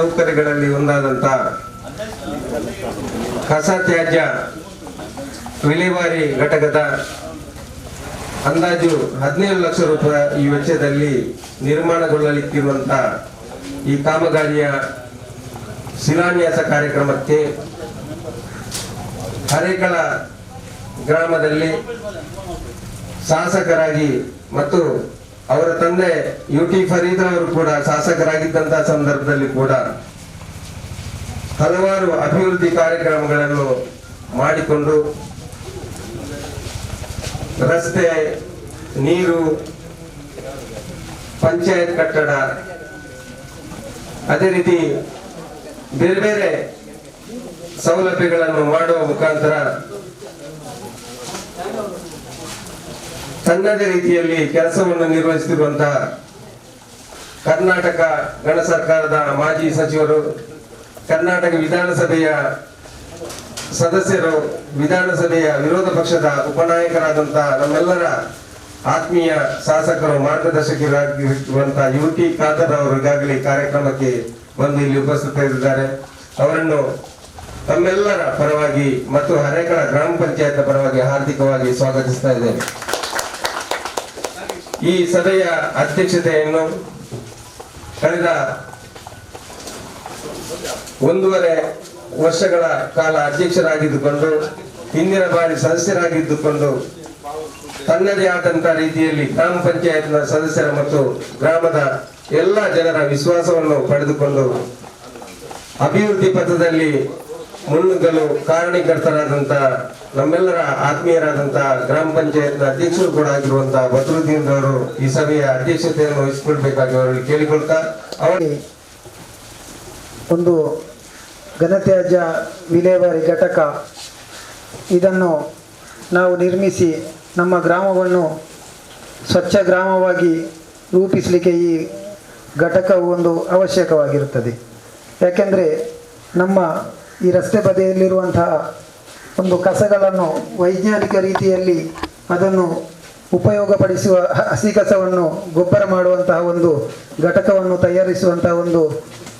ಸೌಕರ್ಯಗಳಲ್ಲಿ ಒಂದಾದಂಥ ಕಸ ತ್ಯಾಜ್ಯ ವಿಲೇವಾರಿ ಘಟಕದ ಅಂದಾಜು 17 ಲಕ್ಷ ರೂಪಾಯಿ ಈ ವೆಚ್ಚದಲ್ಲಿ ನಿರ್ಮಾಣಗೊಳ್ಳಲಿಕ್ಕಿರುವಂಥ ಈ ಕಾಮಗಾರಿಯ ಶಿಲಾನ್ಯಾಸ ಕಾರ್ಯಕ್ರಮಕ್ಕೆ ಹರೇಕಳ ಗ್ರಾಮದಲ್ಲಿ ಶಾಸಕರಾಗಿ ಮತ್ತು ಅವರ ತಂದೆ ಯುಟಿ ಫರೀದ್ ಅವರು ಕೂಡ ಶಾಸಕರಾಗಿದ್ದಂತಹ ಸಂದರ್ಭದಲ್ಲಿ ಕೂಡ ಹಲವಾರು ಅಭಿವೃದ್ಧಿ ಕಾರ್ಯಕ್ರಮಗಳನ್ನು ಮಾಡಿಕೊಂಡು ರಸ್ತೆ, ನೀರು, ಪಂಚಾಯತ್ ಕಟ್ಟಡ, ಅದೇ ರೀತಿ ಬೇರೆ ಬೇರೆ ಸೌಲಭ್ಯಗಳನ್ನು ಮಾಡುವ ಮುಖಾಂತರ ತನ್ನದೇ ರೀತಿಯಲ್ಲಿ ಕೆಲಸವನ್ನು ನಿರ್ವಹಿಸುತ್ತಿರುವಂತಹ ಕರ್ನಾಟಕ ಗಣ ಸರ್ಕಾರದ ಮಾಜಿ ಸಚಿವರು, ಕರ್ನಾಟಕ ವಿಧಾನಸಭೆಯ ಸದಸ್ಯರು, ವಿಧಾನಸಭೆಯ ವಿರೋಧ ಪಕ್ಷದ ಉಪನಾಯಕರಾದಂತಹ ನಮ್ಮೆಲ್ಲರ ಆತ್ಮೀಯ ಶಾಸಕರು, ಮಾರ್ಗದರ್ಶಕರಾಗಿರುವಂತಹ ಯುಟಿ ಖಾದರ್ ಅವರು ಈಗಾಗಲೇ ಕಾರ್ಯಕ್ರಮಕ್ಕೆ ಬಂದು ಇಲ್ಲಿ ಉಪಸ್ಥಿತರಿದ್ದಾರೆ. ಅವರನ್ನು ತಮ್ಮೆಲ್ಲರ ಪರವಾಗಿ ಮತ್ತು ಹರೇಕಳ ಗ್ರಾಮ ಪಂಚಾಯತ್ ಪರವಾಗಿ ಹಾರ್ದಿಕವಾಗಿ ಸ್ವಾಗತಿಸ್ತಾ ಇದ್ದೇನೆ. ಈ ಸಭೆಯ ಅಧ್ಯಕ್ಷತೆಯನ್ನು ಕಳೆದ 1.5 ವರ್ಷಗಳ ಕಾಲ ಅಧ್ಯಕ್ಷರಾಗಿದ್ದುಕೊಂಡು ಹಿಂದಿನ ಬಾರಿ ಸದಸ್ಯರಾಗಿದ್ದುಕೊಂಡು ತನ್ನದೇ ಆದಂತಹ ರೀತಿಯಲ್ಲಿ ಗ್ರಾಮ ಪಂಚಾಯತ್ನ ಸದಸ್ಯರ ಮತ್ತು ಗ್ರಾಮದ ಎಲ್ಲ ಜನರ ವಿಶ್ವಾಸವನ್ನು ಪಡೆದುಕೊಂಡು ಅಭಿವೃದ್ಧಿ ಪಥದಲ್ಲಿ ಮುನ್ನುಗ್ಗಲು ಕಾರಣೀಕರ್ತರಾದಂತಹ ನಮ್ಮೆಲ್ಲರ ಆತ್ಮೀಯರಾದಂತಹ ಗ್ರಾಮ ಪಂಚಾಯತ್ನ ಅಧ್ಯಕ್ಷರು ಕೂಡ ಆಗಿರುವಂತಹ ಬದ್ರುದ್ದೀನ್ ಅವರು ಈ ಸಭೆಯ ಅಧ್ಯಕ್ಷತೆಯನ್ನು ವಹಿಸಿಕೊಳ್ಬೇಕಾಗಿ ಅವರಲ್ಲಿ ಕೇಳಿಕೊಳ್ತಾ, ಅವರಿಗೆ ಒಂದು ಘನತ್ಯಾಜ್ಯ ವಿಲೇವಾರಿ ಘಟಕ ಇದನ್ನು ನಾವು ನಿರ್ಮಿಸಿ ನಮ್ಮ ಗ್ರಾಮವನ್ನು ಸ್ವಚ್ಛ ಗ್ರಾಮವಾಗಿ ರೂಪಿಸಲಿಕ್ಕೆ ಈ ಘಟಕವು ಒಂದು ಅವಶ್ಯಕವಾಗಿರುತ್ತದೆ. ಯಾಕೆಂದರೆ ನಮ್ಮ ಈ ರಸ್ತೆ ಬದಿಯಲ್ಲಿರುವಂತಹ ಒಂದು ಕಸಗಳನ್ನು ವೈಜ್ಞಾನಿಕ ರೀತಿಯಲ್ಲಿ ಅದನ್ನು ಉಪಯೋಗಪಡಿಸುವ ಹಸಿ ಕಸವನ್ನು ಗೊಬ್ಬರ ಮಾಡುವಂತಹ ಒಂದು ಘಟಕವನ್ನು ತಯಾರಿಸುವಂತಹ ಒಂದು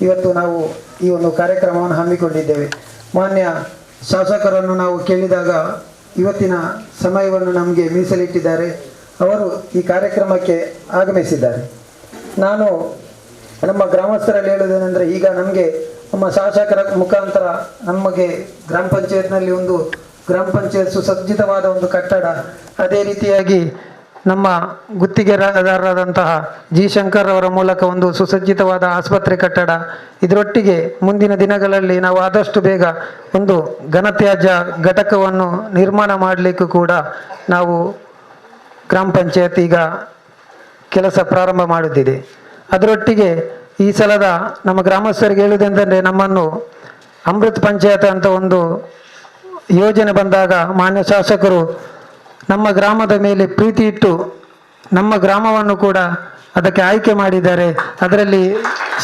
ಇವತ್ತು ನಾವು ಈ ಒಂದು ಕಾರ್ಯಕ್ರಮವನ್ನು ಹಮ್ಮಿಕೊಂಡಿದ್ದೇವೆ. ಮಾನ್ಯ ಶಾಸಕರನ್ನು ನಾವು ಕೇಳಿದಾಗ ಇವತ್ತಿನ ಸಮಯವನ್ನು ನಮಗೆ ಮೀಸಲಿಟ್ಟಿದ್ದಾರೆ. ಅವರು ಈ ಕಾರ್ಯಕ್ರಮಕ್ಕೆ ಆಗಮಿಸಿದ್ದಾರೆ. ನಾನು ನಮ್ಮ ಗ್ರಾಮಸ್ಥರಲ್ಲಿ ಹೇಳುವುದೇನೆಂದರೆ, ಈಗ ನಮಗೆ ನಮ್ಮ ಶಾಸಕರ ಮುಖಾಂತರ ನಮಗೆ ಗ್ರಾಮ ಪಂಚಾಯತ್ನಲ್ಲಿ ಒಂದು ಗ್ರಾಮ ಪಂಚಾಯತ್ ಸುಸಜ್ಜಿತವಾದ ಒಂದು ಕಟ್ಟಡ, ಅದೇ ರೀತಿಯಾಗಿ ನಮ್ಮ ಗುತ್ತಿಗೆದಾರರಾದಂತಹ ಜಿ ಶಂಕರ್ ಅವರ ಮೂಲಕ ಒಂದು ಸುಸಜ್ಜಿತವಾದ ಆಸ್ಪತ್ರೆ ಕಟ್ಟಡ, ಇದರೊಟ್ಟಿಗೆ ಮುಂದಿನ ದಿನಗಳಲ್ಲಿ ನಾವು ಆದಷ್ಟು ಬೇಗ ಒಂದು ಘನತ್ಯಾಜ್ಯ ಘಟಕವನ್ನು ನಿರ್ಮಾಣ ಮಾಡಲಿಕ್ಕೂ ಕೂಡ ನಾವು ಗ್ರಾಮ ಪಂಚಾಯತ್ ಈಗ ಕೆಲಸ ಪ್ರಾರಂಭ ಮಾಡುತ್ತಿದೆ. ಅದರೊಟ್ಟಿಗೆ ಈ ಸಲದ ನಮ್ಮ ಗ್ರಾಮಸ್ಥರಿಗೆ ಹೇಳುವುದೆಂದರೆ, ನಮ್ಮನ್ನು ಅಮೃತ್ ಪಂಚಾಯತ್ ಅಂತ ಒಂದು ಯೋಜನೆ ಬಂದಾಗ ಮಾನ್ಯ ಶಾಸಕರು ನಮ್ಮ ಗ್ರಾಮದ ಮೇಲೆ ಪ್ರೀತಿ ಇಟ್ಟು ನಮ್ಮ ಗ್ರಾಮವನ್ನು ಕೂಡ ಅದಕ್ಕೆ ಆಯ್ಕೆ ಮಾಡಿದ್ದಾರೆ. ಅದರಲ್ಲಿ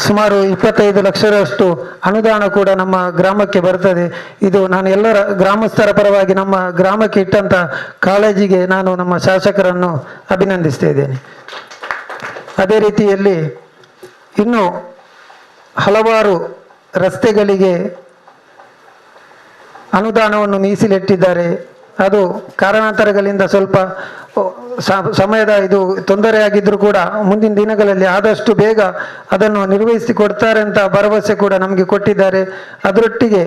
ಸುಮಾರು 25 ಲಕ್ಷದಷ್ಟು ಅನುದಾನ ಕೂಡ ನಮ್ಮ ಗ್ರಾಮಕ್ಕೆ ಬರ್ತದೆ. ಇದು ನಾನು ಎಲ್ಲರ ಗ್ರಾಮಸ್ಥರ ಪರವಾಗಿ ನಮ್ಮ ಗ್ರಾಮಕ್ಕೆ ಇಟ್ಟಂಥ ಕಾಳಜಿಗೆ ನಾನು ನಮ್ಮ ಶಾಸಕರನ್ನು ಅಭಿನಂದಿಸ್ತಾ ಇದ್ದೇನೆ. ಅದೇ ರೀತಿಯಲ್ಲಿ ಇನ್ನು ಹಲವಾರು ರಸ್ತೆಗಳಿಗೆ ಅನುದಾನವನ್ನು ಮೀಸಲಿಟ್ಟಿದ್ದಾರೆ. ಅದು ಕಾರಣಾಂತರಗಳಿಂದ ಸ್ವಲ್ಪ ಸಮಯದ ಇದು ತೊಂದರೆಯಾಗಿದ್ದರೂ ಕೂಡ ಮುಂದಿನ ದಿನಗಳಲ್ಲಿ ಆದಷ್ಟು ಬೇಗ ಅದನ್ನು ನಿರ್ವಹಿಸಿಕೊಡ್ತಾರೆ ಅಂತ ಭರವಸೆ ಕೂಡ ನಮಗೆ ಕೊಟ್ಟಿದ್ದಾರೆ. ಅದರೊಟ್ಟಿಗೆ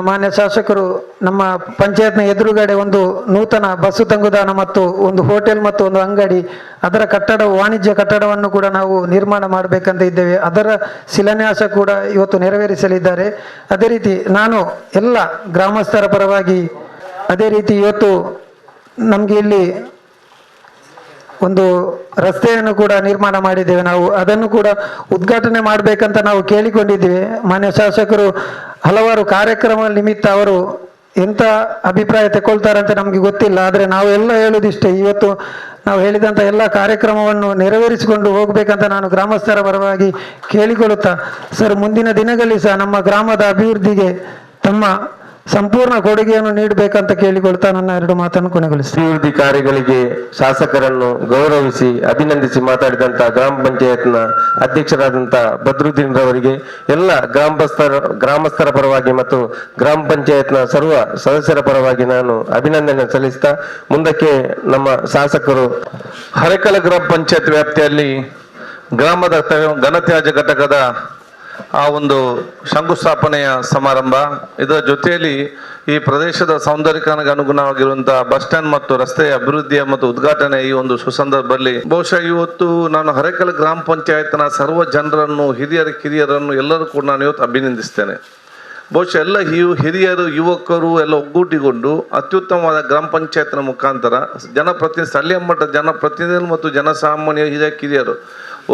ಮಾನ್ಯ ಶಾಸಕರು ನಮ್ಮ ಪಂಚಾಯತ್ನ ಎದುರುಗಡೆ ಒಂದು ನೂತನ ಬಸ್ಸು ತಂಗುದಾಣ ಮತ್ತು ಒಂದು ಹೋಟೆಲ್ ಮತ್ತು ಒಂದು ಅಂಗಡಿ, ಅದರ ಕಟ್ಟಡ, ವಾಣಿಜ್ಯ ಕಟ್ಟಡವನ್ನು ಕೂಡ ನಾವು ನಿರ್ಮಾಣ ಮಾಡಬೇಕಂತ ಇದ್ದೇವೆ. ಅದರ ಶಿಲಾನ್ಯಾಸ ಕೂಡ ಇವತ್ತು ನೆರವೇರಿಸಲಿದ್ದಾರೆ. ಅದೇ ರೀತಿ ನಾನು ಎಲ್ಲ ಗ್ರಾಮಸ್ಥರ ಪರವಾಗಿ, ಅದೇ ರೀತಿ ಇವತ್ತು ನಮಗೆ ಇಲ್ಲಿ ಒಂದು ರಸ್ತೆಯನ್ನು ಕೂಡ ನಿರ್ಮಾಣ ಮಾಡಿದ್ದೇವೆ. ನಾವು ಅದನ್ನು ಕೂಡ ಉದ್ಘಾಟನೆ ಮಾಡಬೇಕಂತ ನಾವು ಕೇಳಿಕೊಂಡಿದ್ದೇವೆ. ಮಾನ್ಯ ಶಾಸಕರು ಹಲವಾರು ಕಾರ್ಯಕ್ರಮ ನಿಮಿತ್ತ ಅವರು ಎಂಥ ಅಭಿಪ್ರಾಯ ತಗೊಳ್ತಾರೆ ಅಂತ ನಮಗೆ ಗೊತ್ತಿಲ್ಲ. ಆದರೆ ನಾವು ಎಲ್ಲ ಹೇಳುವುದಿಷ್ಟೇ, ಇವತ್ತು ನಾವು ಹೇಳಿದಂಥ ಎಲ್ಲ ಕಾರ್ಯಕ್ರಮವನ್ನು ನೆರವೇರಿಸಿಕೊಂಡು ಹೋಗಬೇಕಂತ ನಾನು ಗ್ರಾಮಸ್ಥರ ಪರವಾಗಿ ಕೇಳಿಕೊಳ್ಳುತ್ತಾ, ಸರ್ ಮುಂದಿನ ದಿನಗಳಲ್ಲಿ ಸಹ ನಮ್ಮ ಗ್ರಾಮದ ಅಭಿವೃದ್ಧಿಗೆ ತಮ್ಮ ಸಂಪೂರ್ಣ ಕೊಡುಗೆಯನ್ನು ನೀಡಬೇಕಂತ ಕೇಳಿಕೊಳ್ತಾ ನನ್ನ 2 ಮಾತನ್ನು ಕೊನೆಗೊಳಿಸ್ತೀನಿ. ಅಭಿವೃದ್ಧಿ ಕಾರ್ಯಗಳಿಗೆ ಶಾಸಕರನ್ನು ಗೌರವಿಸಿ ಅಭಿನಂದಿಸಿ ಮಾತಾಡಿದಂತ ಗ್ರಾಮ ಪಂಚಾಯತ್ನ ಅಧ್ಯಕ್ಷರಾದಂತ ಬದ್ರುದ್ದೀನ್ ರವರಿಗೆ ಎಲ್ಲ ಗ್ರಾಮಸ್ಥರ ಪರವಾಗಿ ಮತ್ತು ಗ್ರಾಮ ಪಂಚಾಯತ್ನ ಸರ್ವ ಸದಸ್ಯರ ಪರವಾಗಿ ನಾನು ಅಭಿನಂದನೆ ಸಲ್ಲಿಸ್ತಾ ಮುಂದಕ್ಕೆ ನಮ್ಮ ಶಾಸಕರು ಹರೇಕಳ ಗ್ರಾಮ ಪಂಚಾಯತ್ ವ್ಯಾಪ್ತಿಯಲ್ಲಿ ಗ್ರಾಮದ ಘನತ್ಯಾಜ್ಯ ಘಟಕದ ಆ ಒಂದು ಶಂಕುಸ್ಥಾಪನೆಯ ಸಮಾರಂಭ, ಇದರ ಜೊತೆಯಲ್ಲಿ ಈ ಪ್ರದೇಶದ ಸೌಂದರ್ಯಕ್ಕೆ ಅನುಗುಣವಾಗಿರುವಂತಹ ಬಸ್ ಸ್ಟ್ಯಾಂಡ್ ಮತ್ತು ರಸ್ತೆಯ ಅಭಿವೃದ್ಧಿಯ ಮತ್ತು ಉದ್ಘಾಟನೆ ಈ ಒಂದು ಸುಸಂದರ್ಭದಲ್ಲಿ ಬಹುಶಃ ಇವತ್ತು ನಾನು ಹರೇಕಳ ಗ್ರಾಮ ಪಂಚಾಯತ್ನ ಸರ್ವ ಜನರನ್ನು ಕಿರಿಯರನ್ನು ಎಲ್ಲರೂ ಕೂಡ ನಾನು ಇವತ್ತು ಅಭಿನಂದಿಸ್ತೇನೆ. ಬಹುಶಃ ಎಲ್ಲ ಹಿರಿಯರು ಯುವಕರು ಎಲ್ಲ ಒಗ್ಗೂಟಿಗೊಂಡು ಅತ್ಯುತ್ತಮವಾದ ಗ್ರಾಮ ಪಂಚಾಯತ್ನ ಮುಖಾಂತರ ಸ್ಥಳೀಯ ಮಟ್ಟದ ಜನಪ್ರತಿನಿಧಿಗಳು ಮತ್ತು ಜನಸಾಮಾನ್ಯ ಕಿರಿಯರು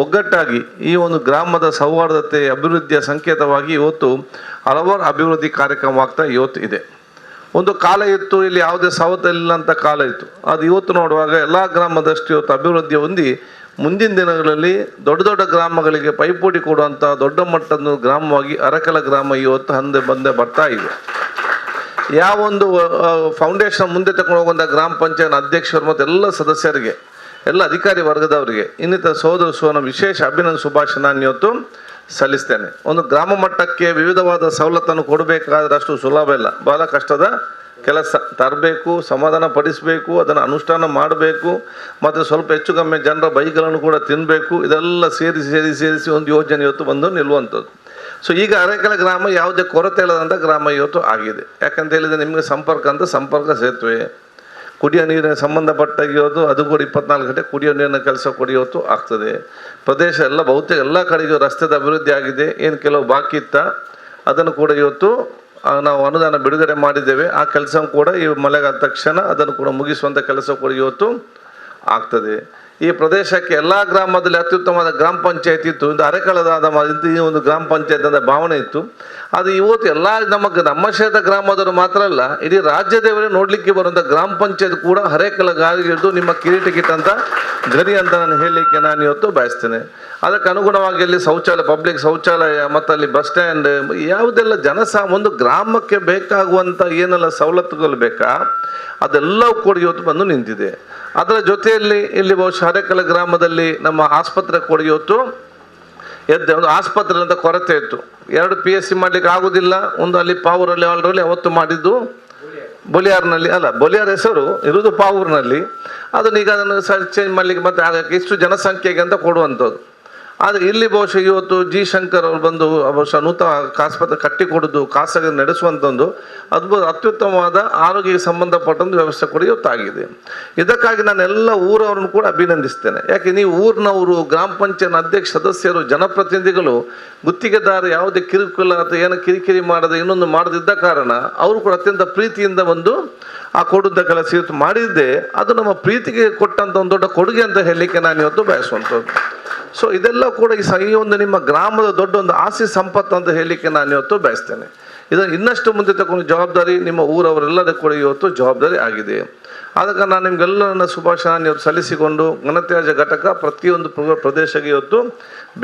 ಒಗ್ಗಟ್ಟಾಗಿ ಈ ಒಂದು ಗ್ರಾಮದ ಸೌಹಾರ್ದತೆ ಅಭಿವೃದ್ಧಿಯ ಸಂಕೇತವಾಗಿ ಇವತ್ತು ಹಲವಾರು ಅಭಿವೃದ್ಧಿ ಕಾರ್ಯಕ್ರಮ ಇವತ್ತು ಇದೆ. ಒಂದು ಕಾಲ ಇತ್ತು, ಇಲ್ಲಿ ಯಾವುದೇ ಸವಲತ್ತಿಲ್ಲ ಅಂತ ಕಾಲ ಇತ್ತು. ಅದು ಇವತ್ತು ನೋಡುವಾಗ ಎಲ್ಲ ಗ್ರಾಮದಷ್ಟು ಇವತ್ತು ಅಭಿವೃದ್ಧಿ ಹೊಂದಿ ಮುಂದಿನ ದಿನಗಳಲ್ಲಿ ದೊಡ್ಡ ದೊಡ್ಡ ಗ್ರಾಮಗಳಿಗೆ ಪೈಪೋಟಿ ಕೊಡುವಂಥ ದೊಡ್ಡ ಮಟ್ಟದ ಗ್ರಾಮವಾಗಿ ಹರೇಕಳ ಗ್ರಾಮ ಇವತ್ತು ಬಂದೇ ಬರ್ತಾ ಇದೆ. ಯಾವೊಂದು ಫೌಂಡೇಶನ್ ಮುಂದೆ ತಗೊಂಡು ಹೋಗುವಂಥ ಗ್ರಾಮ ಪಂಚಾಯತ್ ಅಧ್ಯಕ್ಷರು ಮತ್ತು ಎಲ್ಲ ಸದಸ್ಯರಿಗೆ, ಎಲ್ಲ ಅಧಿಕಾರಿ ವರ್ಗದವರಿಗೆ ಇನ್ನಿತರ ಸೋದರ ವಿಶೇಷ ಅಭಿನಂದನೆ ಶುಭಾಶಯ ಇವತ್ತು ಸಲ್ಲಿಸ್ತೇನೆ. ಒಂದು ಗ್ರಾಮ ಮಟ್ಟಕ್ಕೆ ವಿವಿಧವಾದ ಸವಲತ್ತನ್ನು ಕೊಡಬೇಕಾದ್ರೆ ಅಷ್ಟು ಸುಲಭ ಇಲ್ಲ, ಬಹಳ ಕಷ್ಟದ ಕೆಲಸ. ತರಬೇಕು, ಸಮಾಧಾನ ಪಡಿಸಬೇಕು, ಅದನ್ನು ಅನುಷ್ಠಾನ ಮಾಡಬೇಕು, ಮತ್ತು ಸ್ವಲ್ಪ ಹೆಚ್ಚು ಕಮ್ಮಿ ಜನರ ಬೈಗಳನ್ನು ಕೂಡ ತಿನ್ನಬೇಕು. ಇದೆಲ್ಲ ಸೇರಿಸಿ ಒಂದು ಯೋಜನೆ ಇವತ್ತು ಬಂದು ನಿಲ್ಲುವಂಥದ್ದು. ಸೊ ಈಗ ಹರೇಕಳ ಗ್ರಾಮ ಯಾವುದೇ ಕೊರತೆ ಇಲ್ಲದಂಥ ಗ್ರಾಮ ಇವತ್ತು ಆಗಿದೆ. ಯಾಕಂತ ಹೇಳಿದರೆ ನಿಮಗೆ ಸಂಪರ್ಕ ಸೇತುವೆ, ಕುಡಿಯೋ ನೀರಿನ ಸಂಬಂಧಪಟ್ಟಾಗಿರೋದು ಅದು ಕೂಡ 24 ಗಂಟೆ ಕುಡಿಯೋ ನೀರಿನ ಕೆಲಸ ಇವತ್ತು ಆಗ್ತದೆ. ಪ್ರದೇಶ ಎಲ್ಲ ಬಹುತೇಕ ಎಲ್ಲ ಕಡೆಗೂ ರಸ್ತೆದ ಅಭಿವೃದ್ಧಿ ಆಗಿದೆ. ಏನು ಕೆಲವು ಬಾಕಿ ಇತ್ತ ಅದನ್ನು ಕೂಡ ಇವತ್ತು ನಾವು ಅನುದಾನ ಬಿಡುಗಡೆ ಮಾಡಿದ್ದೇವೆ. ಆ ಕೆಲಸ ಕೂಡ ಈ ಮಳೆಗಾದ ತಕ್ಷಣ ಅದನ್ನು ಕೂಡ ಮುಗಿಸುವಂಥ ಕೆಲಸ ಕೂಡ ಇವತ್ತು ಆಗ್ತದೆ. ಈ ಪ್ರದೇಶಕ್ಕೆ ಎಲ್ಲ ಗ್ರಾಮದಲ್ಲಿ ಅತ್ಯುತ್ತಮವಾದ ಗ್ರಾಮ ಪಂಚಾಯತ್ ಇತ್ತು. ಇದು ಹರೇಕಳದ ಈ ಒಂದು ಗ್ರಾಮ ಪಂಚಾಯತ್ ಅಂತ ಭಾವನೆ ಇತ್ತು. ಅದು ಇವತ್ತು ಎಲ್ಲ ನಮ್ಮ ಕ್ಷೇತ್ರ ಗ್ರಾಮದವರು ಮಾತ್ರ ಅಲ್ಲ, ಇಡೀ ರಾಜ್ಯದವರೇ ನೋಡಲಿಕ್ಕೆ ಬರುವಂಥ ಗ್ರಾಮ ಪಂಚಾಯತ್ ಕೂಡ ಹರೇಕಳ ಗಾಳಿಗಿದ್ದು ನಿಮ್ಮ ಕಿರೀಟಕ್ಕಿಟ್ಟಂಥ ಗರಿ ಅಂತ ನಾನು ಹೇಳಲಿಕ್ಕೆ ನಾನು ಇವತ್ತು ಬಯಸ್ತೇನೆ. ಅದಕ್ಕೆ ಅನುಗುಣವಾಗಿ ಅಲ್ಲಿ ಪಬ್ಲಿಕ್ ಶೌಚಾಲಯ ಮತ್ತು ಅಲ್ಲಿ ಬಸ್ ಸ್ಟ್ಯಾಂಡ್ ಯಾವುದೆಲ್ಲ ಒಂದು ಗ್ರಾಮಕ್ಕೆ ಬೇಕಾಗುವಂಥ ಏನೆಲ್ಲ ಸವಲತ್ತುಗಳು ಬೇಕಾ ಅದೆಲ್ಲವೂ ಕೂಡ ಇವತ್ತು ಬಂದು ನಿಂತಿದೆ. ಅದರ ಜೊತೆಯಲ್ಲಿ ಇಲ್ಲಿ ಬಹುಶಃ ಹರೇಕಳ ಗ್ರಾಮದಲ್ಲಿ ನಮ್ಮ ಆಸ್ಪತ್ರೆ ಕೂಡ ಇವತ್ತು ಒಂದು ಆಸ್ಪತ್ರೆ ಅಂತ ಕೊರತೆ ಇತ್ತು. 2 PSC ಮಾಡಲಿಕ್ಕೆ ಆಗೋದಿಲ್ಲ. ಒಂದು ಅಲ್ಲಿ ಪಾವೂರಲ್ಲಿ ಆಲ್ರೆಡಿ ಅವತ್ತು ಮಾಡಿದ್ದು ಬೊಲಿಯಾರ್ನಲ್ಲಿ ಅಲ್ಲ, ಬೊಲಿಯಾರ್ ಹೆಸರು ಇರುವುದು ಪಾವೂರಿನಲ್ಲಿ. ಅದನ್ನು ಈಗ ಅದನ್ನು ಚೇಂಜ್ ಮಾಡಲಿಕ್ಕೆ ಮತ್ತೆ ಆಗಕ್ಕೆ ಇಷ್ಟು ಜನಸಂಖ್ಯೆಗೆ ಅಂತ ಕೊಡುವಂಥದ್ದು. ಆದರೆ ಇಲ್ಲಿ ಬಹುಶಃ ಇವತ್ತು ಜಿ ಶಂಕರ್ ಅವರು ಬಂದು ಬಹುಶಃ ನೂತನ ಆಸ್ಪತ್ರೆ ಕಟ್ಟಿಕೊಡೋದು, ಖಾಸಗಿ ನಡೆಸುವಂಥ ಒಂದು ಅತ್ಯುತ್ತಮವಾದ ಆರೋಗ್ಯಕ್ಕೆ ಸಂಬಂಧಪಟ್ಟಂಥ ವ್ಯವಸ್ಥೆ ಕೂಡ ಇವತ್ತಾಗಿದೆ. ಇದಕ್ಕಾಗಿ ನಾನು ಎಲ್ಲ ಊರವರನ್ನು ಕೂಡ ಅಭಿನಂದಿಸ್ತೇನೆ. ಯಾಕೆ ನೀವು ಊರಿನವರು, ಗ್ರಾಮ ಪಂಚಾಯತ್ ಅಧ್ಯಕ್ಷ ಸದಸ್ಯರು, ಜನಪ್ರತಿನಿಧಿಗಳು, ಗುತ್ತಿಗೆದಾರ ಯಾವುದೇ ಕಿರುಕುಳ ಅಥವಾ ಏನೋ ಕಿರಿಕಿರಿ ಮಾಡದೆ ಇನ್ನೊಂದು ಮಾಡದಿದ್ದ ಕಾರಣ ಅವರು ಕೂಡ ಅತ್ಯಂತ ಪ್ರೀತಿಯಿಂದ ಬಂದು ಆ ಕೊಡುವಂಥ ಕೆಲಸ ಇವತ್ತು ಮಾಡಿದ್ದೆ. ಅದು ನಮ್ಮ ಪ್ರೀತಿಗೆ ಕೊಟ್ಟಂಥ ಒಂದು ದೊಡ್ಡ ಕೊಡುಗೆ ಅಂತ ಹೇಳಲಿಕ್ಕೆ ನಾನು ಇವತ್ತು ಬಯಸುವಂಥದ್ದು. ಸೊ ಇದೆಲ್ಲ ಕೂಡ ಈ ಒಂದು ನಿಮ್ಮ ಗ್ರಾಮದ ದೊಡ್ಡ ಒಂದು ಆಸ್ತಿ ಸಂಪತ್ತು ಅಂತ ಹೇಳಲಿಕ್ಕೆ ನಾನು ಇವತ್ತು ಬಯಸ್ತೇನೆ. ಇದನ್ನು ಇನ್ನಷ್ಟು ಮುಂದೆ ತಗೊಂಡು ಜವಾಬ್ದಾರಿ ನಿಮ್ಮ ಊರವರೆಲ್ಲದ ಕೂಡ ಇವತ್ತು ಜವಾಬ್ದಾರಿ ಆಗಿದೆ. ಅದಕ್ಕೆ ನಾನು ನಿಮಗೆಲ್ಲ ನನ್ನ ಶುಭಾಶಯ ಇವತ್ತು ಸಲ್ಲಿಸಿಕೊಂಡು ಘನತ್ಯಾಜ್ಯ ಘಟಕ ಪ್ರತಿಯೊಂದು ಪ್ರದೇಶಕ್ಕೆ ಇವತ್ತು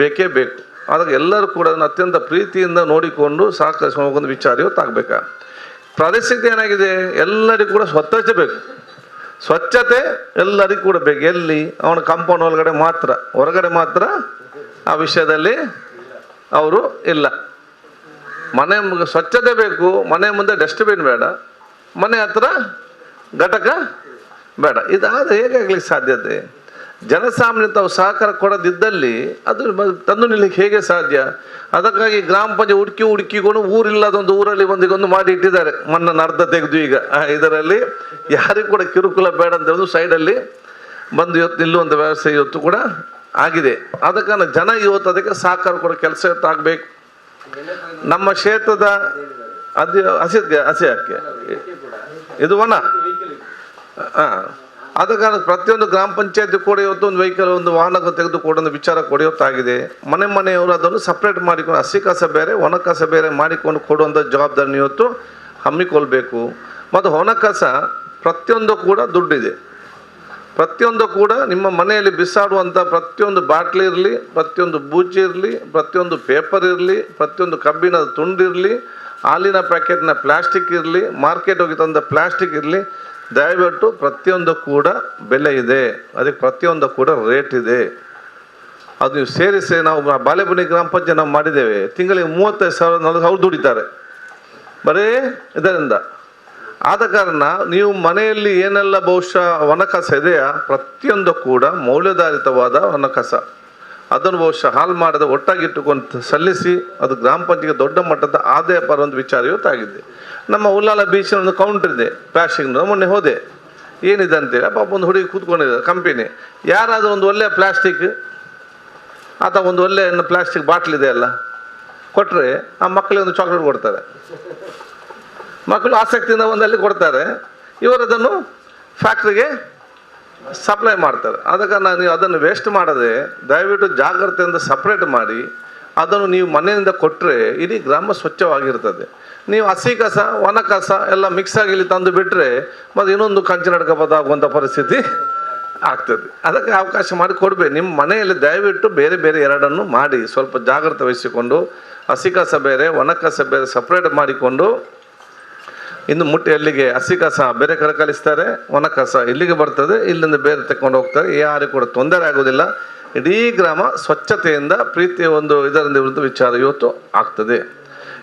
ಬೇಕೇ ಬೇಕು. ಅದಕ್ಕೆ ಎಲ್ಲರೂ ಕೂಡ ಅದನ್ನು ಅತ್ಯಂತ ಪ್ರೀತಿಯಿಂದ ನೋಡಿಕೊಂಡು ಸಾಕಷ್ಟು ಒಂದು ವಿಚಾರ ಇವತ್ತು ಆಗಬೇಕಾ. ಪರಿಸ್ಥಿತಿ ಏನಾಗಿದೆ, ಎಲ್ಲರಿಗೂ ಕೂಡ ಸ್ವಚ್ಛತೆ ಬೇಕು. ಸ್ವಚ್ಛತೆ ಎಲ್ಲರಿಗೂ ಕೂಡ ಬೇಕು. ಎಲ್ಲಿ ಅವನ ಕಾಂಪೌಂಡ್ ಒಳಗಡೆ ಮಾತ್ರ, ಹೊರಗಡೆ ಮಾತ್ರ ಆ ವಿಷಯದಲ್ಲಿ ಅವರು ಇಲ್ಲ. ಮನೆ ಸ್ವಚ್ಛತೆ ಬೇಕು, ಮನೆ ಮುಂದೆ ಡಸ್ಟ್ಬಿನ್ ಬೇಡ, ಮನೆ ಹತ್ರ ಘಟಕ ಬೇಡ. ಇದಾದರೆ ಹೇಗಾಗ್ಲಿಕ್ಕೆ ಸಾಧ್ಯತೆ? ಜನಸಾಮಾನ್ಯ ತಾವು ಸಹಕಾರ ಕೊಡದಿದ್ದಲ್ಲಿ ಅದು ತಂದು ನಿಲ್ಲಿಕ್ಕೆ ಹೇಗೆ ಸಾಧ್ಯ? ಅದಕ್ಕಾಗಿ ಗ್ರಾಮ ಪಂಚಾಯತ್ ಹುಡುಕಿಕೊಂಡು ಊರಿಲ್ಲದೊಂದು ಊರಲ್ಲಿ ಒಂದಿಗೊಂದು ಮಾಡಿ ಇಟ್ಟಿದ್ದಾರೆ. ಮಣ್ಣನ್ನು ಅರ್ಧ ತೆಗೆದು ಈಗ ಇದರಲ್ಲಿ ಯಾರಿಗೂ ಕೂಡ ಕಿರುಕುಳ ಬೇಡ ಅಂತ ಹೇಳೋದು ಸೈಡಲ್ಲಿ ಬಂದು ಇವತ್ತು ನಿಲ್ಲುವಂಥ ವ್ಯವಸ್ಥೆ ಇವತ್ತು ಕೂಡ ಆಗಿದೆ. ಅದಕ್ಕೆ ಜನ ಇವತ್ತು ಅದಕ್ಕೆ ಸಹಕಾರ ಕೊಡೋ ಕೆಲಸ ಇವತ್ತು ಆಗಬೇಕು. ನಮ್ಮ ಕ್ಷೇತ್ರದ ಹಸಿಕ್ಕೆ ಇದು ವನ ಆದ ಕಾರಣ ಪ್ರತಿಯೊಂದು ಗ್ರಾಮ ಪಂಚಾಯತ್ ಕೂಡ ಇವತ್ತು ಒಂದು ವೆಹಿಕಲ್, ಒಂದು ವಾಹನ ತೆಗೆದುಕೊಡೋ ವಿಚಾರ ಕೊಡುವಂತಾಗಿದೆ. ಮನೆಯವರು ಅದನ್ನು ಸಪ್ರೇಟ್ ಮಾಡಿಕೊಂಡು ಹಸಿ ಕಸ ಬೇರೆ, ಒಣ ಕಸ ಬೇರೆ ಮಾಡಿಕೊಂಡು ಕೊಡುವಂಥ ಜವಾಬ್ದಾರಿ ಇವತ್ತು ಹಮ್ಮಿಕೊಳ್ಬೇಕು. ಮತ್ತು ಒಣ ಕಸ ಪ್ರತಿಯೊಂದು ಕೂಡ ದುಡ್ಡಿದೆ. ಪ್ರತಿಯೊಂದು ಕೂಡ ನಿಮ್ಮ ಮನೆಯಲ್ಲಿ ಬಿಸಾಡುವಂಥ ಪ್ರತಿಯೊಂದು ಬಾಟ್ಲಿ ಇರಲಿ, ಪ್ರತಿಯೊಂದು ಬೂಚಿ ಇರಲಿ, ಪ್ರತಿಯೊಂದು ಪೇಪರ್ ಇರಲಿ, ಪ್ರತಿಯೊಂದು ಕಬ್ಬಿಣದ ತುಂಡಿರಲಿ, ಹಾಲಿನ ಪ್ಯಾಕೆಟ್ನ ಪ್ಲಾಸ್ಟಿಕ್ ಇರಲಿ, ಮಾರ್ಕೆಟ್ ಹೋಗಿ ತಂದ ಪ್ಲಾಸ್ಟಿಕ್ ಇರಲಿ, ದಯವಿಟ್ಟು ಪ್ರತಿಯೊಂದು ಕೂಡ ಬೆಲೆ ಇದೆ, ಅದಕ್ಕೆ ಪ್ರತಿಯೊಂದು ಕೂಡ ರೇಟ್ ಇದೆ. ಅದು ನೀವು ಸೇರಿಸಿ ನಾವು ಬಾಲೆಬುನಿ ಗ್ರಾಮ ಪಂಚಾಯತ್ ನಾವು ಮಾಡಿದ್ದೇವೆ, ತಿಂಗಳಿಗೆ 35,000 ಅವ್ರು ದುಡಿತಾರೆ ಬರೀ ಇದರಿಂದ. ಆದ ಕಾರಣ ನೀವು ಮನೆಯಲ್ಲಿ ಏನೆಲ್ಲ ಬಹುಶಃ ವನಕಸ ಇದೆಯಾ, ಪ್ರತಿಯೊಂದು ಕೂಡ ಮೌಲ್ಯಧಾರಿತವಾದ ವನಕಸ, ಅದನ್ನು ಬಹುಶಃ ಹಾಳು ಮಾಡದೆ ಒಟ್ಟಾಗಿಟ್ಟುಕೊಂಡು ಸಲ್ಲಿಸಿ ಅದು ಗ್ರಾಮ ಪಂಚಾಯತ್ಗೆ ದೊಡ್ಡ ಮಟ್ಟದ ಆದಾಯ ಬರುವಂಥ ವಿಚಾರ ಇವತ್ತಾಗಿದೆ. ನಮ್ಮ ಉಲ್ಲಾಲ ಬೀಚಿನ ಒಂದು ಕೌಂಟರ್ ಇದೆ ಪ್ಲಾಸ್ಟಿಕ್ನ, ಮೊನ್ನೆ ಹೋದೆ, ಏನಿದೆ ಅಂತೇಳಿ ಪಾಪ ಒಂದು ಹುಡುಗಿ ಕೂತ್ಕೊಂಡಿದ್ದಾರೆ ಕಂಪನಿ, ಯಾರಾದರೂ ಒಂದು ಒಳ್ಳೆಯ ಪ್ಲಾಸ್ಟಿಕ್ ಅಥವಾ ಒಂದು ಒಳ್ಳೆಯ ಪ್ಲಾಸ್ಟಿಕ್ ಬಾಟ್ಲ್ ಇದೆ ಅಲ್ಲ ಕೊಟ್ಟರೆ ಆ ಮಕ್ಕಳಿಗೆ ಒಂದು ಚಾಕ್ಲೇಟ್ ಕೊಡ್ತಾರೆ, ಮಕ್ಕಳು ಆಸಕ್ತಿಯಿಂದ ಒಂದಲ್ಲಿ ಕೊಡ್ತಾರೆ, ಇವರದನ್ನು ಫ್ಯಾಕ್ಟ್ರಿಗೆ ಸಪ್ಲೈ ಮಾಡ್ತಾರೆ. ಅದಕ್ಕೆ ನೀವು ಅದನ್ನು ವೇಸ್ಟ್ ಮಾಡದೆ ದಯವಿಟ್ಟು ಜಾಗ್ರತೆಯಿಂದ ಸಪ್ರೇಟ್ ಮಾಡಿ ಅದನ್ನು ನೀವು ಮನೆಯಿಂದ ಕೊಟ್ಟರೆ ಇಡೀ ಗ್ರಾಮ ಸ್ವಚ್ಛವಾಗಿರ್ತದೆ. ನೀವು ಹಸಿ ಕಸ ಒಣ ಕಸ ಎಲ್ಲ ಮಿಕ್ಸ್ ಆಗಿ ಇಲ್ಲಿ ತಂದು ಬಿಟ್ಟರೆ ಮತ್ತು ಇನ್ನೊಂದು ಕಂಚಿನಡ್ಕ ಬದಾಗುವಂಥ ಪರಿಸ್ಥಿತಿ ಆಗ್ತದೆ. ಅದಕ್ಕೆ ಅವಕಾಶ ಮಾಡಿ ಕೊಡಬೇಕು. ನಿಮ್ಮ ಮನೆಯಲ್ಲಿ ದಯವಿಟ್ಟು ಬೇರೆ ಬೇರೆ ಎರಡನ್ನು ಮಾಡಿ ಸ್ವಲ್ಪ ಜಾಗ್ರತೆ ವಹಿಸಿಕೊಂಡು ಹಸಿ ಕಸ ಬೇರೆ ಒಣ ಕಸ ಬೇರೆ ಸಪ್ರೇಟ್ ಮಾಡಿಕೊಂಡು, ಇನ್ನು ಮುಟ್ಟಿ ಅಲ್ಲಿಗೆ ಹಸಿ ಕಸ ಬೇರೆ ಕಡೆ ಕಲಿಸ್ತಾರೆ, ಒಣ ಕಸ ಇಲ್ಲಿಗೆ ಬರ್ತದೆ, ಇಲ್ಲಿಂದ ಬೇರೆ ತಗೊಂಡು ಹೋಗ್ತಾರೆ, ಯಾರಿಗೂ ಕೂಡ ತೊಂದರೆ ಆಗೋದಿಲ್ಲ. ಇಡೀ ಗ್ರಾಮ ಸ್ವಚ್ಛತೆಯಿಂದ ಪ್ರೀತಿಯ ಒಂದು ಇದರಿಂದ ವಿರುದ್ಧ ವಿಚಾರ ಇವತ್ತು ಆಗ್ತದೆ.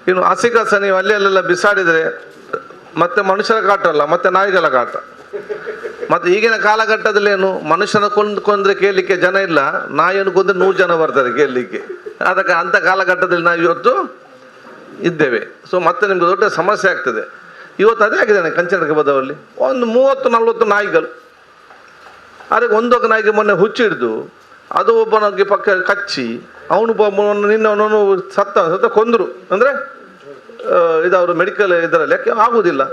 ಇನ್ನು ಹಸಿ ಕಸ ನೀವು ಅಲ್ಲೆಲ್ಲ ಬಿಸಾಡಿದರೆ ಮತ್ತೆ ಮನುಷ್ಯರ ಕಾಟ ಅಲ್ಲ, ಮತ್ತೆ ನಾಯಿಗಳ ಕಾಟ. ಮತ್ತು ಈಗಿನ ಕಾಲಘಟ್ಟದಲ್ಲಿ ಏನು ಮನುಷ್ಯನ ಕೊಂದ್ರೆ ಕೇಳಲಿಕ್ಕೆ ಜನ ಇಲ್ಲ, ನಾಯಿಯನ್ನು ಕೊಂದ್ರೆ 100 ಜನ ಬರ್ತಾರೆ ಕೇಳಲಿಕ್ಕೆ. ಅದಕ್ಕೆ ಅಂಥ ಕಾಲಘಟ್ಟದಲ್ಲಿ ನಾವು ಇವತ್ತು ಇದ್ದೇವೆ. ಸೊ ಮತ್ತೆ ನಿಮ್ಗೆ ದೊಡ್ಡ ಸಮಸ್ಯೆ ಆಗ್ತದೆ. ಇವತ್ತು ಅದೇ ಆಗಿದ್ದಾನೆ ಕಂಚನಡ್ಕ ಬದವಲ್ಲಿ ಒಂದು 30-40 ನಾಯಿಗಳು. ಅದಕ್ಕೆ ಒಂದೊಂದು ನಾಯಿಗೆ ಮೊನ್ನೆ ಹುಚ್ಚು ಹಿಡಿದು ಅದು ಒಬ್ಬನಿಗೆ ಪಕ್ಕ ಕಚ್ಚಿ ನಿನ್ನವನನ್ನು ಸತ್ತ ಕೊಂದರು. ಅಂದರೆ ಇದು ಅವರು ಮೆಡಿಕಲ್ ಇದರಲ್ಲಿ ಯಾಕೆ ಆಗುವುದಿಲ್ಲ,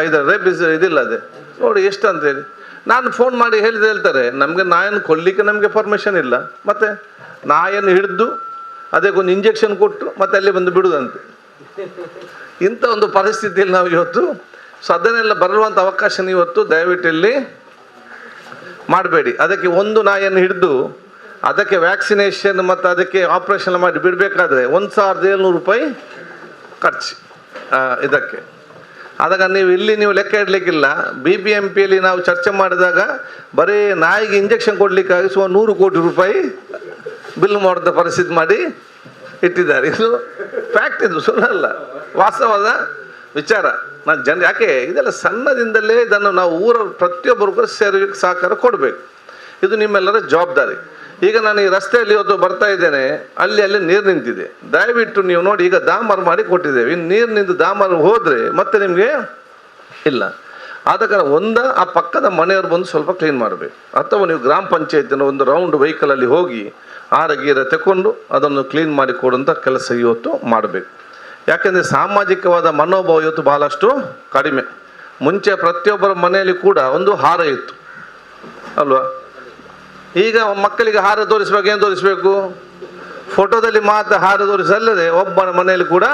ಇದರ ರೇಬಿಸ್ ಇದಿಲ್ಲ ಅದೇ ನೋಡಿ ಎಷ್ಟು ಅಂತೇಳಿ. ನಾನು ಫೋನ್ ಮಾಡಿ ಹೇಳ್ತಾರೆ ನಮಗೆ ನಾಯನ್ನು ಕೊಡಲಿಕ್ಕೆ ನಮಗೆ ಪರ್ಮಿಷನ್ ಇಲ್ಲ, ಮತ್ತು ನಾಯನ್ನು ಹಿಡಿದು ಅದಕ್ಕೊಂದು ಇಂಜೆಕ್ಷನ್ ಕೊಟ್ಟು ಮತ್ತೆ ಅಲ್ಲಿ ಬಂದು ಬಿಡುವುದಂತೆ. ಇಂಥ ಒಂದು ಪರಿಸ್ಥಿತಿಯಲ್ಲಿ ನಾವು ಇವತ್ತು ಅದನ್ನೆಲ್ಲ ಬರುವಂಥ ಅವಕಾಶ ಇವತ್ತು ದಯವಿಟ್ಟು ಇಲ್ಲಿ ಮಾಡಬೇಡಿ. ಅದಕ್ಕೆ ಒಂದು ನಾಯನ್ನು ಹಿಡಿದು ಅದಕ್ಕೆ ವ್ಯಾಕ್ಸಿನೇಷನ್ ಮತ್ತು ಅದಕ್ಕೆ ಆಪ್ರೇಷನ್ ಮಾಡಿ ಬಿಡಬೇಕಾದ್ರೆ 1,700 ರೂಪಾಯಿ ಖರ್ಚು ಇದಕ್ಕೆ. ಅದಕ್ಕೆ ನೀವು ಲೆಕ್ಕ ಇಡಲಿಕ್ಕಿಲ್ಲ. BBMPಯಲ್ಲಿ ನಾವು ಚರ್ಚೆ ಮಾಡಿದಾಗ ಬರೀ ನಾಯಿಗೆ ಇಂಜೆಕ್ಷನ್ ಕೊಡಲಿಕ್ಕಾಗಿ ಸುಮಾರು 100 ಕೋಟಿ ರೂಪಾಯಿ ಬಿಲ್ ಮಾಡಿದ ಪರಿಸ್ಥಿತಿ ಮಾಡಿ ಇಟ್ಟಿದ್ದಾರೆ. ಇದು ಫ್ಯಾಕ್ಟ್, ಇದು ಸುಳ್ಳಲ್ಲ, ವಾಸ್ತವದ ವಿಚಾರ. ನಾನು ಯಾಕೆ ಇದೆಲ್ಲ ಸಣ್ಣದಿಂದಲೇ ಇದನ್ನು ನಾವು ಊರ ಪ್ರತಿಯೊಬ್ಬರಿಗೂ ಸೇರಿಗೆ ಸಹಕಾರ ಕೊಡಬೇಕು. ಇದು ನಿಮ್ಮೆಲ್ಲರ ಜವಾಬ್ದಾರಿ. ಈಗ ನಾನು ಈ ರಸ್ತೆಯಲ್ಲಿ ಇವತ್ತು ಬರ್ತಾ ಇದ್ದೇನೆ, ಅಲ್ಲಿ ನೀರು ನಿಂತಿದೆ. ದಯವಿಟ್ಟು ನೀವು ನೋಡಿ, ಈಗ ದಾಮರ್ ಮಾಡಿ ಕೊಟ್ಟಿದ್ದೇವೆ, ಇನ್ನು ನೀರು ನಿಂತು ದಾಮರ್ ಹೋದರೆ ಮತ್ತೆ ನಿಮಗೆ ಇಲ್ಲ. ಆದ ಕಾರಣ ಆ ಪಕ್ಕದ ಮನೆಯವರು ಬಂದು ಸ್ವಲ್ಪ ಕ್ಲೀನ್ ಮಾಡಬೇಕು, ಅಥವಾ ನೀವು ಗ್ರಾಮ ಪಂಚಾಯತಿನ ಒಂದು ರೌಂಡ್ ವೆಹಿಕಲಲ್ಲಿ ಹೋಗಿ ಗೀರ ತಗೊಂಡು ಅದನ್ನು ಕ್ಲೀನ್ ಮಾಡಿ ಕೊಡುವಂಥ ಕೆಲಸ ಇವತ್ತು ಮಾಡಬೇಕು. ಯಾಕೆಂದರೆ ಸಾಮಾಜಿಕವಾದ ಮನೋಭಾವ ಇವತ್ತು ಬಹಳಷ್ಟು ಕಡಿಮೆ. ಮುಂಚೆ ಪ್ರತಿಯೊಬ್ಬರ ಮನೆಯಲ್ಲಿ ಕೂಡ ಒಂದು ಹಾರ ಇತ್ತು ಅಲ್ವಾ. ಈಗ ಮಕ್ಕಳಿಗೆ ಹಾರ ತೋರಿಸುವಾಗ ಏನು ತೋರಿಸ್ಬೇಕು, ಫೋಟೋದಲ್ಲಿ ಮಾತ್ರ ಹಾರ ತೋರಿಸಲ್ಲದೆ ಒಬ್ಬನ ಮನೆಯಲ್ಲಿ ಕೂಡ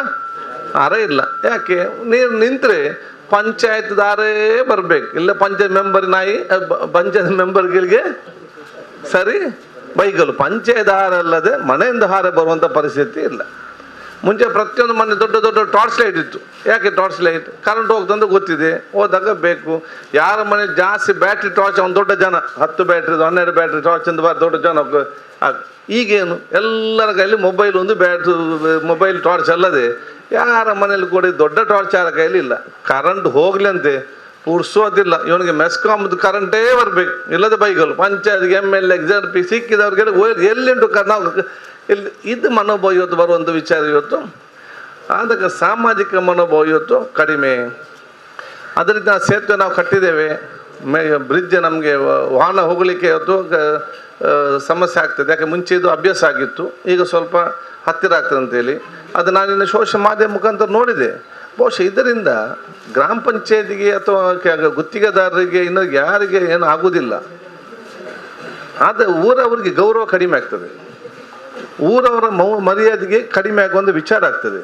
ಹಾರ ಇಲ್ಲ. ಯಾಕೆ, ನೀರು ನಿಂತರೆ ಪಂಚಾಯತ್ ದಾರೇ ಬರಬೇಕು, ಇಲ್ಲ ಪಂಚಾಯತ್ ಪಂಚಾಯತ್ ಮೆಂಬರ್ಗಳಿಗೆ ಸರಿ ಬೈಗಲು. ಪಂಚಾಯತ್ ಹಾರ ಅಲ್ಲದೆ ಮನೆಯಿಂದ ಹಾರ ಬರುವಂಥ ಪರಿಸ್ಥಿತಿ ಇಲ್ಲ. ಮುಂಚೆ ಪ್ರತಿಯೊಂದು ಮನೆ ದೊಡ್ಡ ದೊಡ್ಡ ಟಾರ್ಚ್ ಲೈಟ್ ಇತ್ತು. ಯಾಕೆ ಟಾರ್ಚ್ ಲೈಟ್, ಕರೆಂಟ್ ಹೋಗ್ತಂದು ಗೊತ್ತಿದೆ, ಹೋದಾಗ ಬೇಕು. ಯಾರ ಮನೆ ಜಾಸ್ತಿ ಬ್ಯಾಟ್ರಿ ಟಾರ್ಚ್, ಒಂದು ದೊಡ್ಡ ಜನ 10 ಬ್ಯಾಟ್ರಿ 12 ಬ್ಯಾಟ್ರಿ ಟಾರ್ಚ್ ಅಂತ ದೊಡ್ಡ ಜನ. ಈಗೇನು ಎಲ್ಲರ ಕೈಯಲ್ಲಿ ಮೊಬೈಲ್, ಒಂದು ಮೊಬೈಲ್ ಟಾರ್ಚ್ ಅಲ್ಲದೆ ಯಾರ ಮನೇಲಿ ಕೂಡ ದೊಡ್ಡ ಟಾರ್ಚ್ ಯಾರ ಕೈಯಲ್ಲಿ ಇಲ್ಲ. ಕರೆಂಟ್ ಹೋಗ್ಲಂತೆ ಉರ್ಸೋದಿಲ್ಲ, ಇವನಿಗೆ ಮೆಸ್ಕಾಮ್ದು ಕರೆಂಟೇ ಬರಬೇಕು, ಇಲ್ಲದೆ ಬೈಗಲು. ಪಂಚಾಯತ್ಗೆ MLA XRP ಸಿಕ್ಕಿದವ್ರಿಗೆಲ್ಲ ಎಲ್ಲಿಂಟು ನಾವು ಇಲ್ಲಿ ಇದು ಮನೋಭಾವ ಇವತ್ತು ಬರುವಂಥ ವಿಚಾರ ಇವತ್ತು. ಅದಕ್ಕೆ ಸಾಮಾಜಿಕ ಮನೋಭಾವ ಇವತ್ತು ಕಡಿಮೆ. ಅದರಿಂದ ಸೇತುವೆ ನಾವು ಕಟ್ಟಿದ್ದೇವೆ, ಬ್ರಿಡ್ಜ್ ನಮಗೆ ವಾಹನ ಹೋಗಲಿಕ್ಕೆ ಇವತ್ತು ಸಮಸ್ಯೆ ಆಗ್ತದೆ. ಯಾಕೆ ಮುಂಚೆ ಇದು ಅಭ್ಯಾಸ ಆಗಿತ್ತು, ಈಗ ಸ್ವಲ್ಪ ಹತ್ತಿರ ಆಗ್ತದೆ ಅಂತೇಳಿ. ಅದು ನಾನಿನ್ನು ಸೋಷಿಯಲ್ ಮಾಧ್ಯಮ ಮುಖಾಂತರ ನೋಡಿದೆ. ಬಹುಶಃ ಇದರಿಂದ ಗ್ರಾಮ ಪಂಚಾಯತಿಗೆ ಅಥವಾ ಗುತ್ತಿಗೆದಾರರಿಗೆ ಇನ್ನು ಯಾರಿಗೆ ಏನು ಆಗುವುದಿಲ್ಲ, ಆದರೆ ಊರವರಿಗೆ ಗೌರವ ಕಡಿಮೆ ಆಗ್ತದೆ, ಊರವರ ಮರ್ಯಾದೆಗೆ ಕಡಿಮೆ ಆಗುವಂಥ ವಿಚಾರ ಆಗ್ತದೆ.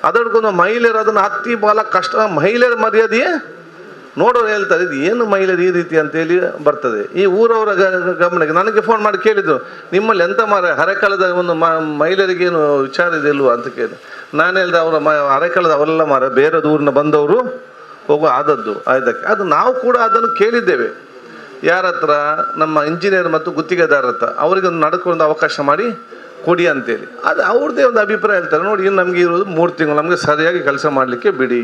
ಅದಕ್ಕೊಂದು ಮಹಿಳೆಯರು ಅದನ್ನು ಹತ್ತಿ ಭಾಳ ಕಷ್ಟ, ಮಹಿಳೆಯರ ಮರ್ಯಾದೆಯೇ ನೋಡೋರು ಹೇಳ್ತಾರೆ ಇದು ಏನು ಮಹಿಳೆಯರು ಈ ರೀತಿ ಅಂತೇಳಿ ಬರ್ತದೆ. ಈ ಊರವರ ಗಮನಕ್ಕೆ ನನಗೆ ಫೋನ್ ಮಾಡಿ ಕೇಳಿದ್ರು, ನಿಮ್ಮಲ್ಲಿ ಎಂಥ ಹರೆಕಾಲದ ಒಂದು ಮಹಿಳೆಯರಿಗೇನು ವಿಚಾರ ಇದೆ ಇಲ್ವಾ ಅಂತ ಕೇಳಿದೆ. ನಾನು ಹೇಳಿದೆ, ಅವರ ಹರೆಕಾಲದ ಅವರೆಲ್ಲ ಬೇರೆ ಊರಿನ ಬಂದವರು ಹೋಗೋ ಆದದ್ದು ಇದಕ್ಕೆ. ಅದು ನಾವು ಕೂಡ ಅದನ್ನು ಕೇಳಿದ್ದೇವೆ. ಯಾರ ಹತ್ರ? ನಮ್ಮ ಇಂಜಿನಿಯರ್ ಮತ್ತು ಗುತ್ತಿಗೆದಾರ ಹತ್ರ. ಅವರಿಗೆ ಒಂದು ನಡ್ಕೊಂಡು ಅವಕಾಶ ಮಾಡಿ ಕೊಡಿ ಅಂತೇಳಿ. ಅದು ಅವ್ರದ್ದೇ ಒಂದು ಅಭಿಪ್ರಾಯ ಹೇಳ್ತಾರೆ. ನೋಡಿ, ಇನ್ನು ನಮಗೆ ಇರೋದು 3 ತಿಂಗಳು, ನಮಗೆ ಸರಿಯಾಗಿ ಕೆಲಸ ಮಾಡಲಿಕ್ಕೆ ಬಿಡಿ.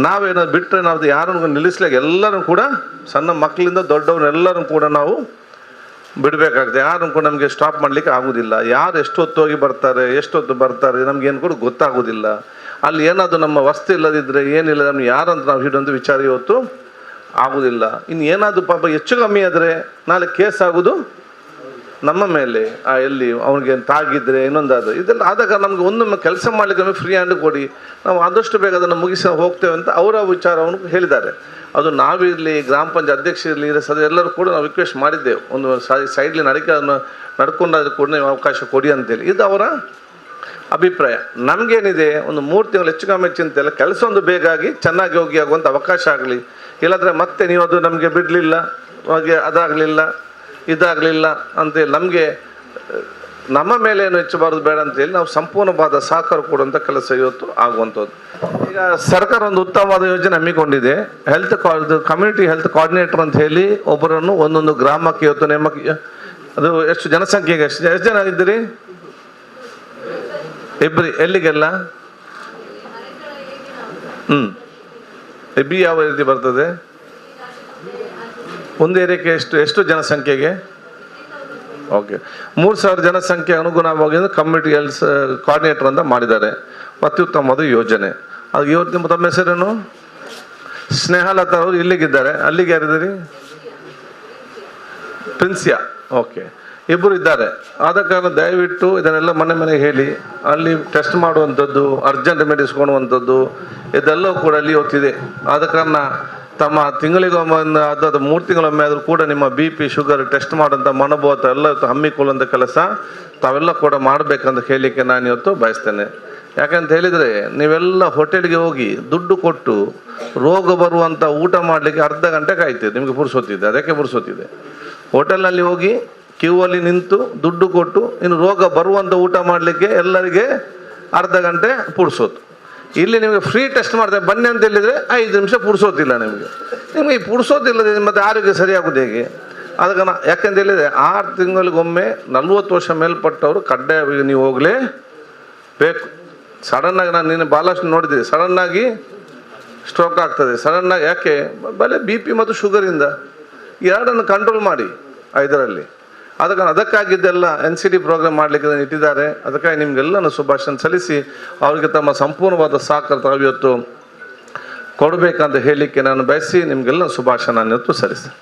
ನಾವೇನಾದ್ರು ಬಿಟ್ಟರೆ ನಾವು ಯಾರನ್ನು ನಿಲ್ಲಿಸ್ಲಿಕ್ಕೆ ಎಲ್ಲರೂ ಕೂಡ ಸಣ್ಣ ಮಕ್ಕಳಿಂದ ದೊಡ್ಡವ್ರನ್ನೆಲ್ಲರೂ ಕೂಡ ನಾವು ಬಿಡಬೇಕಾಗ್ತದೆ. ಯಾರನ್ನು ಕೂಡ ನಮಗೆ ಸ್ಟಾಪ್ ಮಾಡಲಿಕ್ಕೆ ಆಗೋದಿಲ್ಲ. ಯಾರು ಎಷ್ಟೊತ್ತು ಹೋಗಿ ಬರ್ತಾರೆ, ಎಷ್ಟೊತ್ತು ಬರ್ತಾರೆ, ನಮಗೇನು ಕೂಡ ಗೊತ್ತಾಗೋದಿಲ್ಲ. ಅಲ್ಲಿ ಏನಾದರೂ ನಮ್ಮ ವಸ್ತು ಇಲ್ಲದಿದ್ದರೆ ಏನಿಲ್ಲ, ನಮ್ಗೆ ಯಾರಂತ ನಾವು ಹಿಡಿದೊಂದು ವಿಚಾರ ಇವತ್ತು ಆಗೋದಿಲ್ಲ. ಇನ್ನು ಏನಾದರೂ ಪಾಪ ಹೆಚ್ಚು ಕಮ್ಮಿ ಆದರೆ ನಾಳೆ ಕೇಸ್ ಆಗೋದು ನಮ್ಮ ಮೇಲೆ. ಎಲ್ಲಿ ಅವ್ನಿಗೆ ತಾಗಿದ್ರೆ ಇನ್ನೊಂದಾದ್ರೆ ಇದೆಲ್ಲ ಆದಾಗ ನಮ್ಗೆ ಒಮ್ಮೆ ಕೆಲಸ ಮಾಡಲಿಕ್ಕೆ ನಮಗೆ ಫ್ರೀ ಹ್ಯಾಂಡ್ ಕೊಡಿ, ನಾವು ಆದಷ್ಟು ಬೇಗ ಅದನ್ನು ಮುಗಿಸಿ ಹೋಗ್ತೇವೆ ಅಂತ ಅವರ ವಿಚಾರವನ್ನು ಹೇಳಿದ್ದಾರೆ. ಅದು ನಾವಿರಲಿ, ಗ್ರಾಮ ಪಂಚಾಯತ್ ಅಧ್ಯಕ್ಷ ಇರಲಿ, ಎಲ್ಲರೂ ಕೂಡ ನಾವು ರಿಕ್ವೆಸ್ಟ್ ಮಾಡಿದ್ದೆವು. ಒಂದು ಸೈಡ್ಲಿ ನಡ್ಕೊಂಡಾದ್ರೂ ಕೂಡ ನೀವು ಅವಕಾಶ ಕೊಡಿ ಅಂತೇಳಿ. ಇದು ಅವರ ಅಭಿಪ್ರಾಯ. ನಮಗೇನಿದೆ, ಒಂದು 3 ತಿಂಗಳು ಹೆಚ್ಚು ಕಮ್ಮಿ ಚಿಂತೆ ಇಲ್ಲ, ಕೆಲಸ ಒಂದು ಬೇಗಾಗಿ ಚೆನ್ನಾಗಿ ಹೋಗಿ ಆಗುವಂಥ ಅವಕಾಶ ಆಗಲಿ. ಇಲ್ಲಾಂದರೆ ಮತ್ತೆ ನೀವು ಅದು ನಮಗೆ ಬಿಡಲಿಲ್ಲ, ಹಾಗೆ ಅದಾಗಲಿಲ್ಲ ಇದಾಗಲಿಲ್ಲ ಅಂತೇಳಿ ನಮಗೆ ನಮ್ಮ ಮೇಲೆ ಏನು ಹೆಚ್ಚಬಾರ್ದು ಬೇಡ ಅಂತೇಳಿ ನಾವು ಸಂಪೂರ್ಣವಾದ ಸಹಕಾರ ಕೊಡುವಂಥ ಕೆಲಸ ಇವತ್ತು ಆಗುವಂಥದ್ದು. ಈಗ ಸರ್ಕಾರ ಒಂದು ಉತ್ತಮವಾದ ಯೋಜನೆ ಹಮ್ಮಿಕೊಂಡಿದೆ. ಕಮ್ಯುನಿಟಿ ಹೆಲ್ತ್ ಕೋಆರ್ಡಿನೇಟರ್ ಅಂತ ಹೇಳಿ ಒಬ್ಬರನ್ನು ಒಂದೊಂದು ಗ್ರಾಮಕ್ಕೆ ಇವತ್ತು ನೇಮಕ. ಅದು ಎಷ್ಟು ಜನಸಂಖ್ಯೆಗೆ ಎಷ್ಟು ಜನ ಇದ್ದೀರಿ? 2 ಎಲ್ಲಿಗೆಲ್ಲ? ಬಿ ಯಾವ ರೀತಿ ಬರ್ತದೆ? ಒಂದು ಏರಿಯಾಕ್ಕೆ ಎಷ್ಟು ಜನಸಂಖ್ಯೆಗೆ? ಓಕೆ, 3000 ಜನಸಂಖ್ಯೆ ಅನುಗುಣವಾಗಿ ಕಮ್ಯುನಿಟಿ ಹೆಲ್ತ್ ಕೋಆರ್ಡಿನೇಟರ್ ಅಂತ ಮಾಡಿದ್ದಾರೆ. ಅತ್ಯುತ್ತಮವಾದ ಯೋಜನೆ. ಅದು ಇವತ್ತು ತಮ್ಮ ಹೆಸರೇನು? ಸ್ನೇಹಲತಾ ಅವರು ಇಲ್ಲಿಗಿದ್ದಾರೆ. ಅಲ್ಲಿಗೆ ಯಾರಿದ್ದೀರಿ? ಪ್ರಿನ್ಸಿಯಾ. ಓಕೆ, 2 ಇದ್ದಾರೆ. ಆದ ಕಾರಣ ದಯವಿಟ್ಟು ಇದನ್ನೆಲ್ಲ ಮನೆಗೆ ಹೇಳಿ ಅಲ್ಲಿ ಟೆಸ್ಟ್ ಮಾಡುವಂಥದ್ದು, ಅರ್ಜೆಂಟ್ ರೆಮಿಡೀಸ್ ಕೊಡುವಂಥದ್ದು ಇದೆಲ್ಲವೂ ಕೂಡ ಅಲ್ಲಿ ಹೊತ್ತಿದೆ. ಆದ ಕಾರಣ ತಮ್ಮ ತಿಂಗಳಿಗೊಮ್ಮೆ ಅದಾದ 3 ತಿಂಗಳೊಮ್ಮೆ ಆದರೂ ಕೂಡ ನಿಮ್ಮ BP ಶುಗರ್ ಟೆಸ್ಟ್ ಮಾಡೋಂಥ ಮನೋಭಾವ ಎಲ್ಲ ಹಮ್ಮಿಕೊಳ್ಳುವಂಥ ಕೆಲಸ ತಾವೆಲ್ಲ ಕೂಡ ಮಾಡಬೇಕಂತ ಹೇಳಲಿಕ್ಕೆ ನಾನು ಇವತ್ತು ಬಯಸ್ತೇನೆ. ಯಾಕಂತ ಹೇಳಿದರೆ, ನೀವೆಲ್ಲ ಹೋಟೆಲ್ಗೆ ಹೋಗಿ ದುಡ್ಡು ಕೊಟ್ಟು ರೋಗ ಬರುವಂಥ ಊಟ ಮಾಡಲಿಕ್ಕೆ ಅರ್ಧ ಗಂಟೆ ಕಾಯ್ತೀರಿ. ನಿಮಗೆ ಪುರ್ಸೊತ್ತಿದೆ, ಅದಕ್ಕೆ ಪುರ್ಸೊತ್ತಿದೆ. ಹೋಟೆಲ್ನಲ್ಲಿ ಹೋಗಿ ಕ್ಯೂ ಅಲ್ಲಿ ನಿಂತು ದುಡ್ಡು ಕೊಟ್ಟು ಇನ್ನು ರೋಗ ಬರುವಂಥ ಊಟ ಮಾಡಲಿಕ್ಕೆ ಎಲ್ಲರಿಗೆ ಅರ್ಧ ಗಂಟೆ ಪುರ್ಸೋತು. ಇಲ್ಲಿ ನಿಮಗೆ ಫ್ರೀ ಟೆಸ್ಟ್ ಮಾಡ್ತಾರೆ ಬನ್ನಿ ಅಂತ ಹೇಳಿದರೆ 5 ನಿಮಿಷ ಪುರ್ಸೋತಿಲ್ಲ. ನಿಮಗೆ ಈ ಪುರ್ಸೋತಿಲ್ಲದೆ ಮತ್ತು ಆರೋಗ್ಯ ಸರಿಯಾಗೋದು ಹೇಗೆ? ಅದಕ್ಕೆ ಯಾಕೆಂತ ಹೇಳಿದರೆ 6 ತಿಂಗಳಿಗೊಮ್ಮೆ 40 ವರ್ಷ ಮೇಲ್ಪಟ್ಟವರು ಕಡ್ಡಾಯವಾಗಿ ನೀವು ಹೋಗಲೇಬೇಕು. ಸಡನ್ನಾಗಿ ನಾನು ನಿನ್ನೆ ಭಾಳಷ್ಟು ನೋಡಿದ್ದೀನಿ, ಸಡನ್ನಾಗಿ ಸ್ಟ್ರೋಕ್ ಆಗ್ತದೆ. ಸಡನ್ನಾಗಿ ಯಾಕೆ? ಬಲೆ BP ಮತ್ತು ಶುಗರಿಂದ ಎರಡನ್ನು ಕಂಟ್ರೋಲ್ ಮಾಡಿ 5ರಲ್ಲಿ. ಅದಕ್ಕಾಗಿದ್ದೆಲ್ಲ NCD ಪ್ರೋಗ್ರಾಮ್ ಮಾಡಲಿಕ್ಕೆ ಇಟ್ಟಿದ್ದಾರೆ. ಅದಕ್ಕಾಗಿ ನಿಮಗೆಲ್ಲನೂ ಶುಭಾಶಯ ಸಲ್ಲಿಸಿ ಅವರಿಗೆ ತಮ್ಮ ಸಂಪೂರ್ಣವಾದ ಸಹಕಾರ ಇವತ್ತು ಕೊಡಬೇಕಂತ ಹೇಳಲಿಕ್ಕೆ ನಾನು ಬಯಸಿ ನಿಮಗೆಲ್ಲ ಶುಭಾಶಯ ನಾನು ಇವತ್ತು ಸಲ್ಲಿಸ್ತೇನೆ.